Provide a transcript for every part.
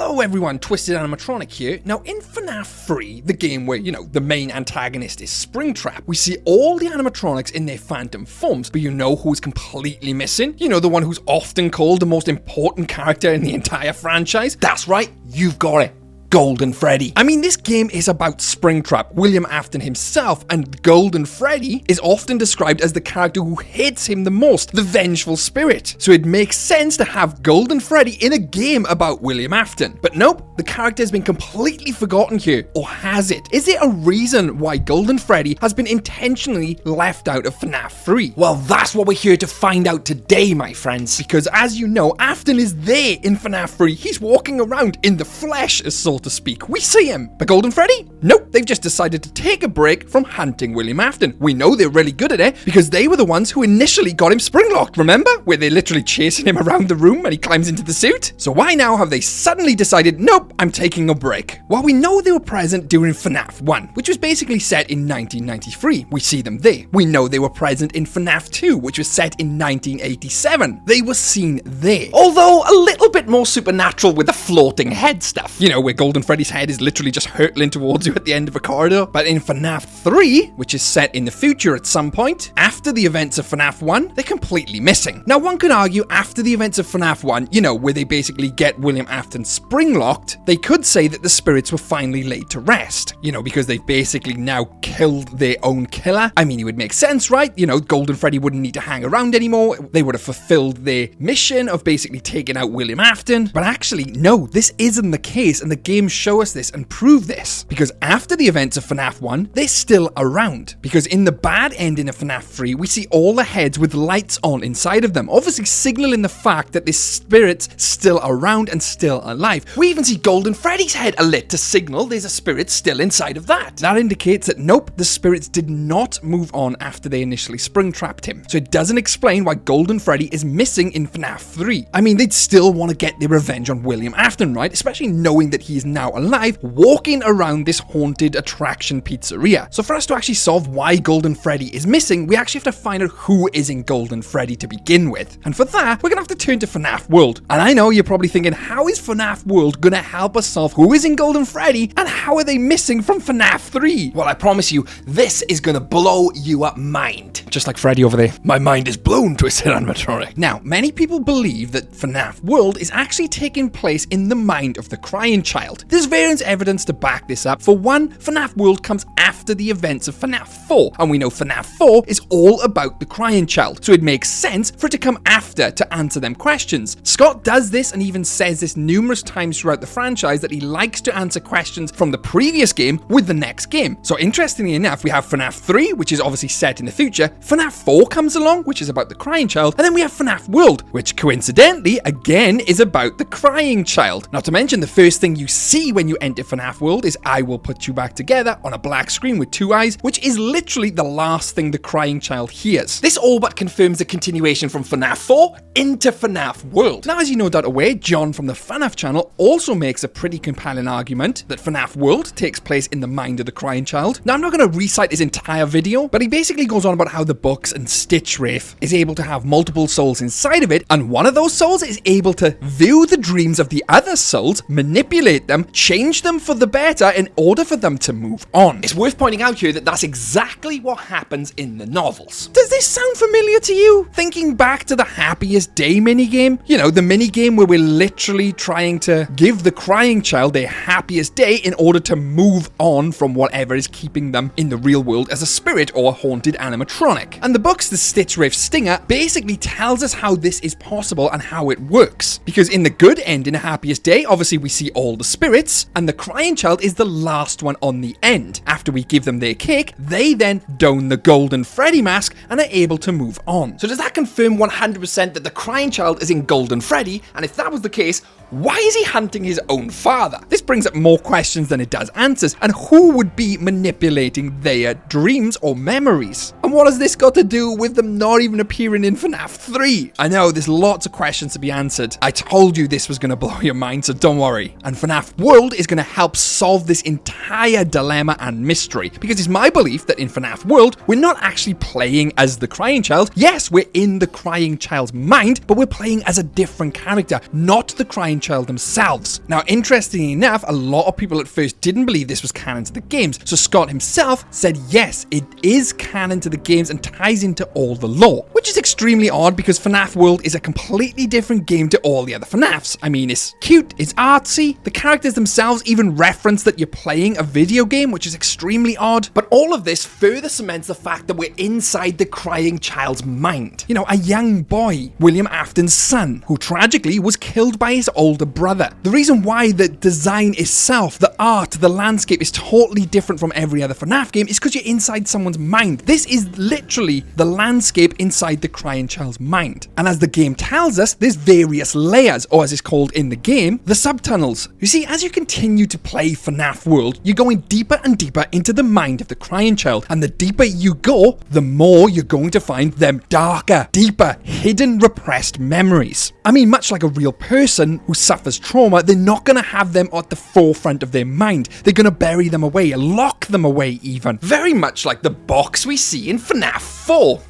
Hello everyone, Twisted Animatronic here. Now in FNaF 3, the game where, the main antagonist is Springtrap, we see all the animatronics in their phantom forms, but you know who's completely missing? The one who's often called the most important character in the entire franchise? That's right, you've got it. Golden Freddy. I mean, this game is about Springtrap, William Afton himself, and Golden Freddy is often described as the character who hates him the most, the vengeful spirit. So it makes sense to have Golden Freddy in a game about William Afton. But nope, the character has been completely forgotten here. Or has it? Is there a reason why Golden Freddy has been intentionally left out of FNaF 3? Well, that's what we're here to find out today, my friends. Because as you know, Afton is there in FNaF 3. He's walking around in the flesh, so to speak. We see him. But Golden Freddy? Nope, they've just decided to take a break from hunting William Afton. We know they're really good at it because they were the ones who initially got him spring-locked, remember? Where they're literally chasing him around the room and he climbs into the suit. So why now have they suddenly decided, nope, I'm taking a break? Well, we know they were present during FNaF 1, which was basically set in 1993. We see them there. We know they were present in FNaF 2, which was set in 1987. They were seen there. Although a little bit more supernatural with the floating head stuff. Where Golden Freddy's head is literally just hurtling towards you at the end of a corridor. But in FNaF 3, which is set in the future at some point, after the events of FNaF 1, they're completely missing. Now, one could argue after the events of FNaF 1, where they basically get William Afton spring-locked, they could say that the spirits were finally laid to rest, because they've basically now killed their own killer. I mean, it would make sense, right? Golden Freddy wouldn't need to hang around anymore. They would have fulfilled their mission of basically taking out William Afton. But actually, no, this isn't the case, and the game show us this and prove this. Because after the events of FNaF 1, they're still around. Because in the bad ending of FNaF 3, we see all the heads with lights on inside of them, obviously signaling the fact that this spirit's still around and still alive. We even see Golden Freddy's head lit to signal there's a spirit still inside of that. That indicates that nope, the spirits did not move on after they initially spring-trapped him. So it doesn't explain why Golden Freddy is missing in FNaF 3. I mean, they'd still want to get their revenge on William Afton, right? Especially knowing that he is now alive, walking around this haunted attraction pizzeria. So for us to actually solve why Golden Freddy is missing, we actually have to find out who is in Golden Freddy to begin with. And for that, we're gonna have to turn to FNaF World. And I know you're probably thinking, how is FNaF World gonna help us solve who is in Golden Freddy and how are they missing from FNaF 3? Well, I promise you, this is gonna blow your mind. Just like Freddy over there. My mind is blown, Twisted Animatronic. Now, many people believe that FNaF World is actually taking place in the mind of the crying child. There's various evidence to back this up. For one, FNaF World comes after the events of FNaF 4, and we know FNaF 4 is all about the crying child, so it makes sense for it to come after to answer them questions. Scott does this and even says this numerous times throughout the franchise that he likes to answer questions from the previous game with the next game. So interestingly enough, we have FNaF 3, which is obviously set in the future, FNaF 4 comes along, which is about the crying child, and then we have FNaF World, which coincidentally, again, is about the crying child. Not to mention, the first thing you see when you enter FNaF World is I will put you back together on a black screen with two eyes, which is literally the last thing the crying child hears. This all but confirms the continuation from FNaF 4 into FNaF World. Now, as you no doubt aware, John from the FNaF channel also makes a pretty compelling argument that FNaF World takes place in the mind of the crying child. Now, I'm not going to recite his entire video, but he basically goes on about how the books and Stitch Wraith is able to have multiple souls inside of it, and one of those souls is able to view the dreams of the other souls, manipulate them, change them for the better in order for them to move on. It's worth pointing out here that that's exactly what happens in the novels. Does this sound familiar to you? Thinking back to the Happiest Day minigame? The minigame where we're literally trying to give the crying child their happiest day in order to move on from whatever is keeping them in the real world as a spirit or a haunted animatronic. And the book's The Stitch Wraith Stinger basically tells us how this is possible and how it works. Because in the good end, in a Happiest Day, obviously we see all the spirits, and the crying child is the last one on the end. After we give them their cake, they then don the Golden Freddy mask and are able to move on. So does that confirm 100% that the crying child is in Golden Freddy? And if that was the case, why is he hunting his own father? This brings up more questions than it does answers, and who would be manipulating their dreams or memories? And what has this got to do with them not even appearing in FNaF 3? I know, there's lots of questions to be answered. I told you this was going to blow your mind, so don't worry. And FNaF FNaF World is going to help solve this entire dilemma and mystery, because it's my belief that in FNaF World, we're not actually playing as the crying child. Yes, we're in the crying child's mind, but we're playing as a different character, not the crying child themselves. Now, interestingly enough, a lot of people at first didn't believe this was canon to the games, so Scott himself said yes, it is canon to the games and ties into all the lore, which is extremely odd because FNaF World is a completely different game to all the other FNaFs. I mean, it's cute, it's artsy, the characters themselves even reference that you're playing a video game, which is extremely odd, but all of this further cements the fact that we're inside the crying child's mind. You know, a young boy, William Afton's son, who tragically was killed by his older brother. The reason why the design itself, the art, the landscape is totally different from every other FNaF game is because you're inside someone's mind. This is literally the landscape inside the crying child's mind. And as the game tells us, there's various layers, or as it's called in the game, the subtunnels. You see, as you continue to play FNaF World, you're going deeper and deeper into the mind of the crying child, and the deeper you go, the more you're going to find them darker, deeper, hidden, repressed memories. I mean, much like a real person who suffers trauma, they're not going to have them at the forefront of their mind. They're going to bury them away, lock them away even. Very much like the box we see in FNaF 4.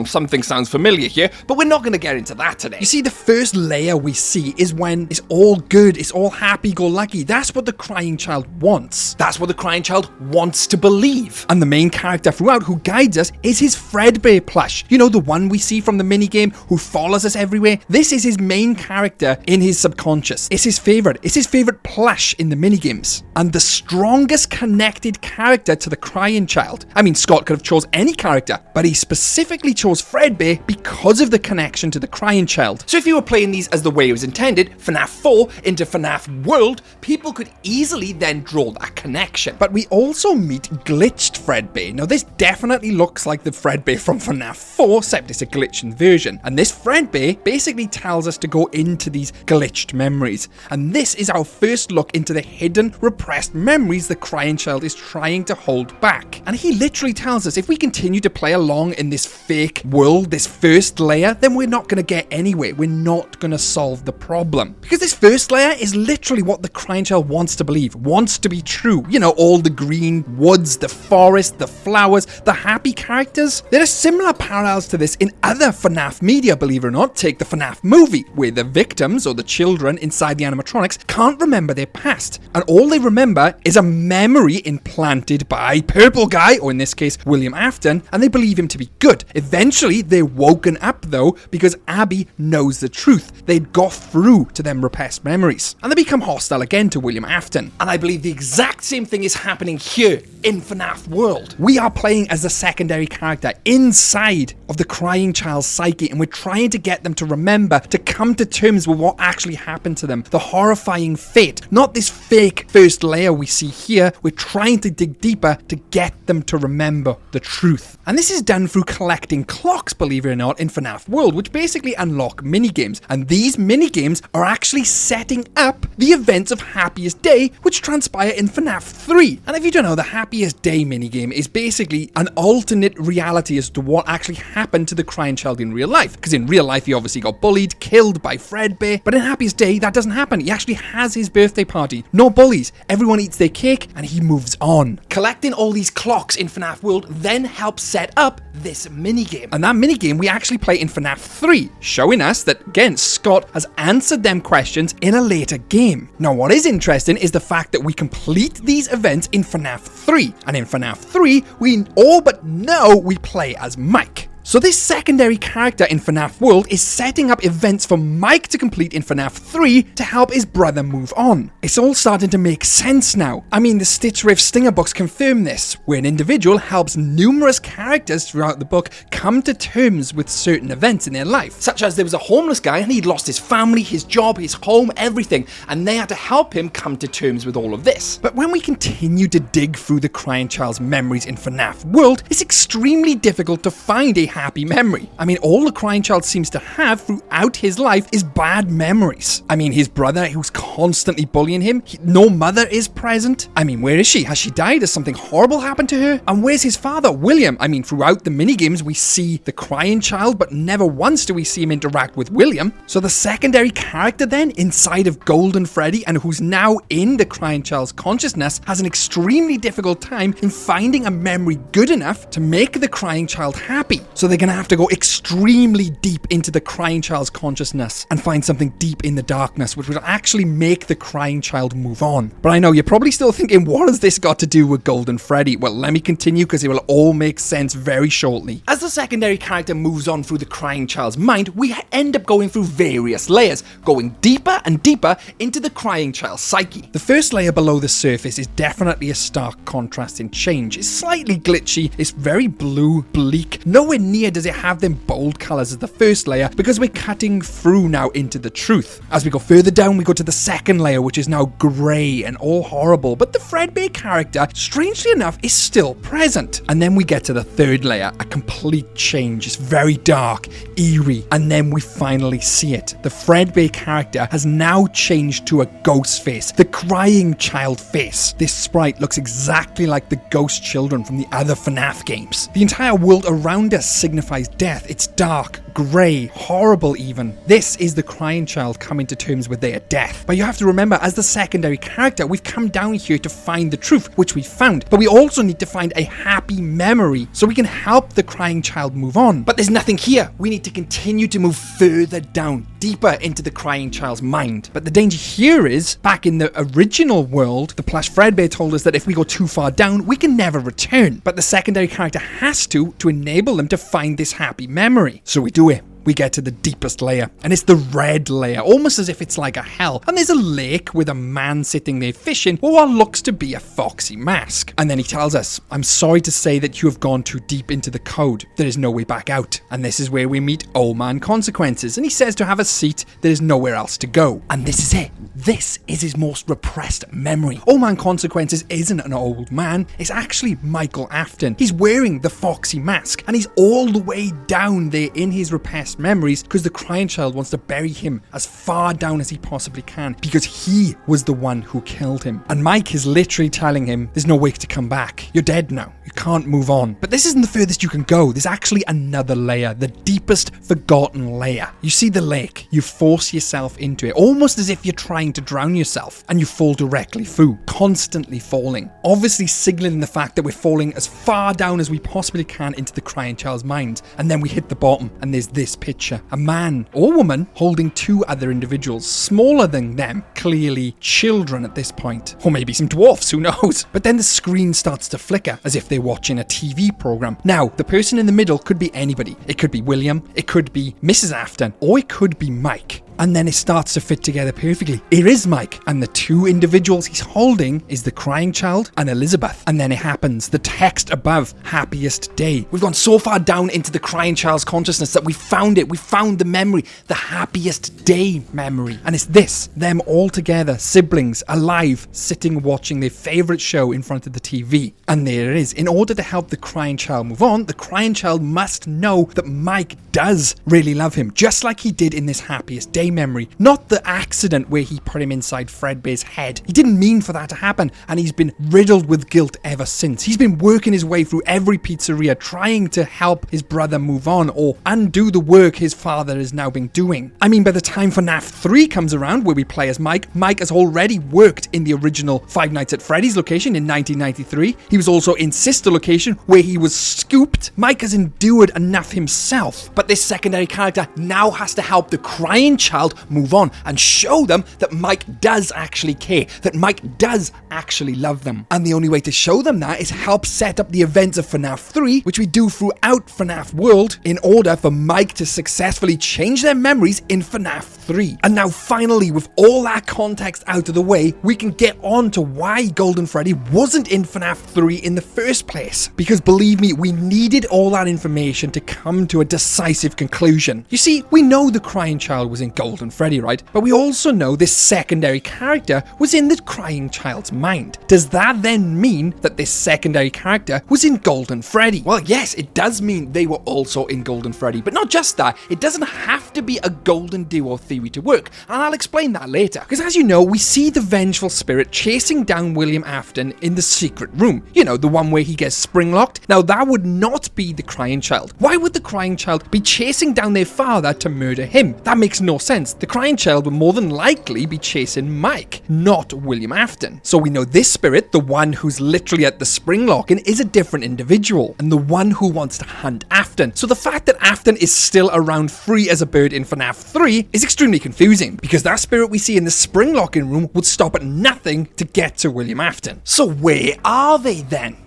Something sounds familiar here, but we're not going to get into that today. You see, the first layer we see is when it's all good, it's all happy-go-lucky. That's what the crying child wants. That's what the crying child wants to believe. And the main character throughout who guides us is his Freddy plush. You know, the one we see from the minigame who follows us everywhere? This is his main character in his subconscious. It's his favorite. It's his favorite plush in the minigames. And the strongest connected character to the crying child. I mean, Scott could have chose any character, but he specifically chose Freddy because of the connection to the crying child. So if you were playing these as the way it was intended, FNaF 4 into FNaF World, people could easily then draw that connection. But we also meet glitched Freddy. Now this definitely looks like the Freddy from FNaF 4, except it's a glitched version. And this Freddy basically tells us to go into these glitched memories. And this is our first look into the hidden, repressed memories the crying child is trying to hold back. And he literally tells us if we continue to play along in this fake world, this first layer, then we're not going to get anywhere. We're not going to solve the problem. Because this first layer is literally what the crying child wants to believe, wants to be true. You know, all the green woods, the forest, the flowers, the happy characters. There are similar parallels to this in other FNaF media, believe it or not. Take the FNaF movie, where the victims or the children inside the animatronics can't remember their past. And all they remember is a memory implanted by Purple Guy, or in this case, William Afton, and they believe him to be good. Eventually, they're woken up though, because Abby knows the truth. They'd got through to them repressed memories. And they become hostile again to William Afton. And I believe the exact same thing is happening here in FNaF World. We are playing as a secondary character inside of the crying child's psyche, and we're trying to get them to remember, to come to terms with what actually happened to them. The horrifying fate, not this fake first layer we see here. We're trying to dig deeper to get them to remember the truth. And this is done through collecting clocks, believe it or not, in FNaF World, which basically unlock minigames. And these minigames are actually setting up the events of Happiest Day, which transpire in FNaF 3. And if you don't know, the Happiest Day minigame is basically an alternate reality as to what actually happened to the crying child in real life. Because in real life, he obviously got bullied, killed by Freddy. But in Happiest Day, that doesn't happen. He actually has his birthday party. No bullies. Everyone eats their cake, and he moves on. Collecting all these clocks in FNaF World then helps set up this minigame. And that minigame we actually play in FNaF 3, showing us that, again, Scott has answered them questions in a later game. Now, what is interesting is the fact that we complete these events in FNaF 3. And in FNaF 3, we all but know we play as Mike. So this secondary character in FNaF World is setting up events for Mike to complete in FNaF 3 to help his brother move on. It's all starting to make sense now. I mean, the Stitch Riff Stinger books confirm this, where an individual helps numerous characters throughout the book come to terms with certain events in their life. Such as there was a homeless guy and he'd lost his family, his job, his home, everything, and they had to help him come to terms with all of this. But when we continue to dig through the crying child's memories in FNaF World, it's extremely difficult to find a happy memory. I mean, all the crying child seems to have throughout his life is bad memories. I mean, his brother who's constantly bullying him, no mother is present. I mean, where is she? Has she died? Has something horrible happened to her? And where's his father, William? I mean, throughout the minigames, we see the crying child, but never once do we see him interact with William. So the secondary character then inside of Golden Freddy, and who's now in the crying child's consciousness, has an extremely difficult time in finding a memory good enough to make the crying child happy. So they're gonna have to go extremely deep into the crying child's consciousness and find something deep in the darkness, which will actually make the crying child move on. But I know you're probably still thinking, what has this got to do with Golden Freddy? Well, let me continue because it will all make sense very shortly. As the secondary character moves on through the crying child's mind, we end up going through various layers, going deeper and deeper into the crying child's psyche. The first layer below the surface is definitely a stark contrast in change. It's slightly glitchy, it's very blue, bleak. Nowhere near does it have them bold colors as the first layer because we're cutting through now into the truth. As we go further down, we go to the second layer, which is now grey and all horrible, but the Fredbear character, strangely enough, is still present. And then we get to the third layer, a complete change. It's very dark, eerie, and then we finally see it. The Fredbear character has now changed to a ghost face, the crying child face. This sprite looks exactly like the ghost children from the other FNAF games. The entire world around us signifies death. It's dark, grey, horrible even. This is the crying child coming to terms with their death. But you have to remember, as the secondary character, we've come down here to find the truth, which we found. But we also need to find a happy memory so we can help the crying child move on. But there's nothing here. We need to continue to move further down, deeper into the crying child's mind. But the danger here is, back in the original world, the plush Fredbear told us that if we go too far down, we can never return. But the secondary character has to enable them to find this happy memory. So we do it. We get to the deepest layer, and it's the red layer, almost as if it's like a hell. And there's a lake with a man sitting there fishing with what looks to be a foxy mask. And then he tells us, I'm sorry to say that you have gone too deep into the code. There is no way back out. And this is where we meet Old Man Consequences, and he says to have a seat, there is nowhere else to go. And this is it. This is his most repressed memory. Old Man Consequences isn't an old man, it's actually Michael Afton. He's wearing the foxy mask, and he's all the way down there in his repressed memories because the crying child wants to bury him as far down as he possibly can because he was the one who killed him. And Mike is literally telling him, there's no way to come back. You're dead now. You can't move on. But this isn't the furthest you can go. There's actually another layer, the deepest forgotten layer. You see the lake, you force yourself into it, almost as if you're trying to drown yourself, and you fall directly through, constantly falling. Obviously signaling the fact that we're falling as far down as we possibly can into the crying child's mind. And then we hit the bottom, and there's this picture. A man or woman holding two other individuals, smaller than them, clearly children at this point. Or maybe some dwarfs, who knows? But then the screen starts to flicker, as if they're watching a TV program. Now, the person in the middle could be anybody. It could be William, it could be Mrs. Afton, or it could be Mike. And then it starts to fit together perfectly. It is Mike, and the two individuals he's holding is the crying child and Elizabeth. And then it happens. The text above, happiest day. We've gone so far down into the crying child's consciousness that we found it. We found the memory, the happiest day memory. And it's this, them all together, siblings, alive, sitting watching their favorite show in front of the TV. And there it is. In order to help the crying child move on, the crying child must know that Mike does really love him, just like he did in this happiest day memory. Not the accident where he put him inside Fredbear's head. He didn't mean for that to happen, and he's been riddled with guilt ever since. He's been working his way through every pizzeria trying to help his brother move on or undo the work his father has now been doing. I mean, by the time FNaF 3 comes around, where we play as Mike, Mike has already worked in the original Five Nights at Freddy's location in 1993. He was also in Sister location where he was scooped. Mike has endured enough himself, but this secondary character now has to help the crying child move on and show them that Mike does actually care, that Mike does actually love them. And the only way to show them that is help set up the events of FNaF 3, which we do throughout FNaF World, in order for Mike to successfully change their memories in FNaF 3. And now finally, with all that context out of the way, we can get on to why Golden Freddy wasn't in FNaF 3 in the first place. Because believe me, we needed all that information to come to a decisive conclusion. You see, we know the crying child was in Golden Freddy, right? But we also know this secondary character was in the crying child's mind. Does that then mean that this secondary character was in Golden Freddy? Well, yes, it does mean they were also in Golden Freddy, but not just that. It doesn't have to be a golden duo theory to work, and I'll explain that later. Because as you know, we see the vengeful spirit chasing down William Afton in the secret room. You know, the one where he gets spring-locked. Now, that would not be the crying child. Why would the crying child be chasing down their father to murder him? That makes no sense. The crying child would more than likely be chasing Mike, not William Afton. So we know this spirit, the one who's literally at the spring locking, is a different individual, and the one who wants to hunt Afton. So the fact that Afton is still around free as a bird in FNaF 3 is extremely confusing, because that spirit we see in the spring locking room would stop at nothing to get to William Afton. So where are they then?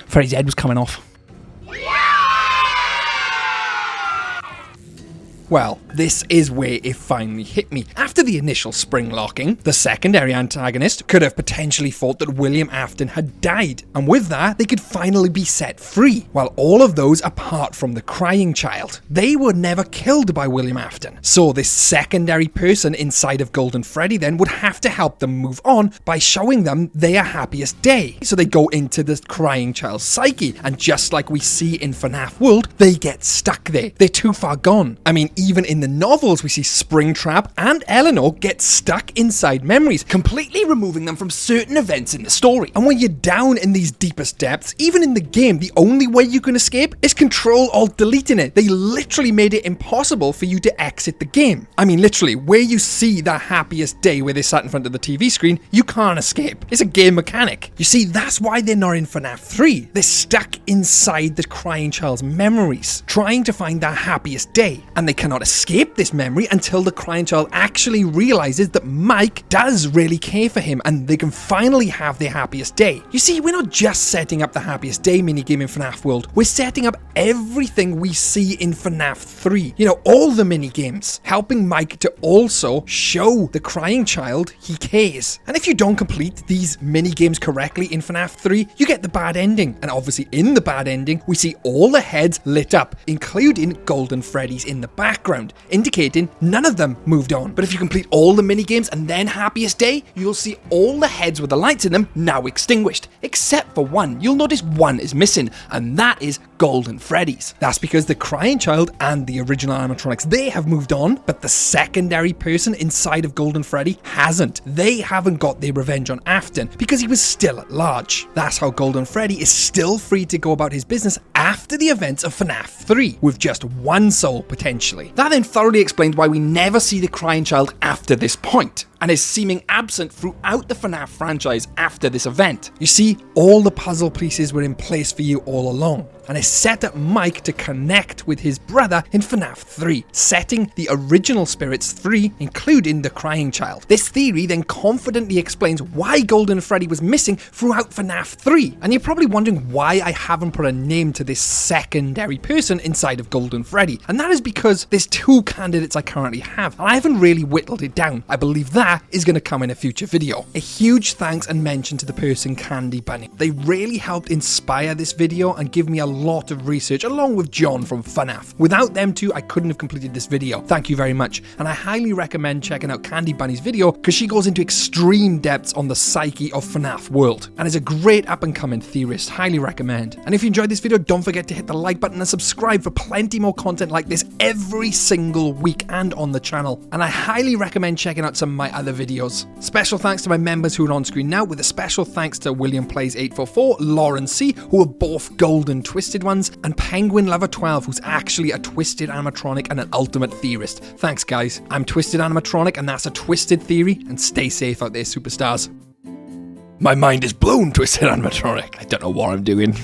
Freddy's head was coming off. Well, this is where it finally hit me. After the initial spring locking, the secondary antagonist could have potentially thought that William Afton had died, and with that, they could finally be set free. While all of those, apart from the crying child, they were never killed by William Afton. So this secondary person inside of Golden Freddy then would have to help them move on by showing them their happiest day. So they go into the crying child's psyche, and just like we see in FNaF World, they get stuck there. They're too far gone. I mean, even in the novels, we see Springtrap and Eleanor get stuck inside memories, completely removing them from certain events in the story. And when you're down in these deepest depths, even in the game, the only way you can escape is Control-Alt-Deleting it. They literally made it impossible for you to exit the game. I mean, literally, where you see that happiest day where they sat in front of the TV screen, you can't escape. It's a game mechanic. You see, that's why they're not in FNaF 3. They're stuck inside the crying child's memories, trying to find that happiest day, and they cannot escape this memory until the crying child actually realizes that Mike does really care for him, and they can finally have their happiest day. You see, we're not just setting up the happiest day minigame in FNaF World, we're setting up everything we see in FNaF 3. You know, all the minigames, helping Mike to also show the crying child he cares. And if you don't complete these minigames correctly in FNaF 3, you get the bad ending. And obviously in the bad ending, we see all the heads lit up, including Golden Freddy's in the background, indicating none of them moved on. But if you complete all the minigames and then happiest day, you'll see all the heads with the lights in them now extinguished, except for one. You'll notice one is missing, and that is Golden Freddy's. That's because the crying child and the original animatronics, they have moved on, but the secondary person inside of Golden Freddy hasn't. They haven't got their revenge on Afton because he was still at large. That's how Golden Freddy is still free to go about his business after the events of FNaF 3, with just one soul potentially. That then thoroughly explains why we never see the crying child after this point, and is seeming absent throughout the FNaF franchise after this event. You see, all the puzzle pieces were in place for you all along, and it set up Mike to connect with his brother in FNaF 3, setting the original spirits free, including the crying child. This theory then confidently explains why Golden Freddy was missing throughout FNaF 3, and you're probably wondering why I haven't put a name to this secondary person inside of Golden Freddy, and that is because there's two candidates I currently have, and I haven't really whittled it down. I believe that is going to come in a future video. A huge thanks and mention to the person Candy Bunny. They really helped inspire this video and give me a lot of research, along with John from FNaF. Without them two, I couldn't have completed this video. Thank you very much, and I highly recommend checking out Candy Bunny's video because she goes into extreme depths on the psyche of FNaF World and is a great up-and-coming theorist. Highly recommend. And if you enjoyed this video, don't forget to hit the like button and subscribe for plenty more content like this every single week and on the channel. And I highly recommend checking out some of my other videos. Special thanks to my members who are on screen now, with a special thanks to William Plays 844, Lauren C, who are both golden twisted ones, and Penguin Lover 12, who's actually a twisted animatronic and an ultimate theorist. Thanks guys. I'm Twisted Animatronic, and that's a twisted theory, and stay safe out there, superstars. My mind is blown, Twisted Animatronic. I don't know what I'm doing.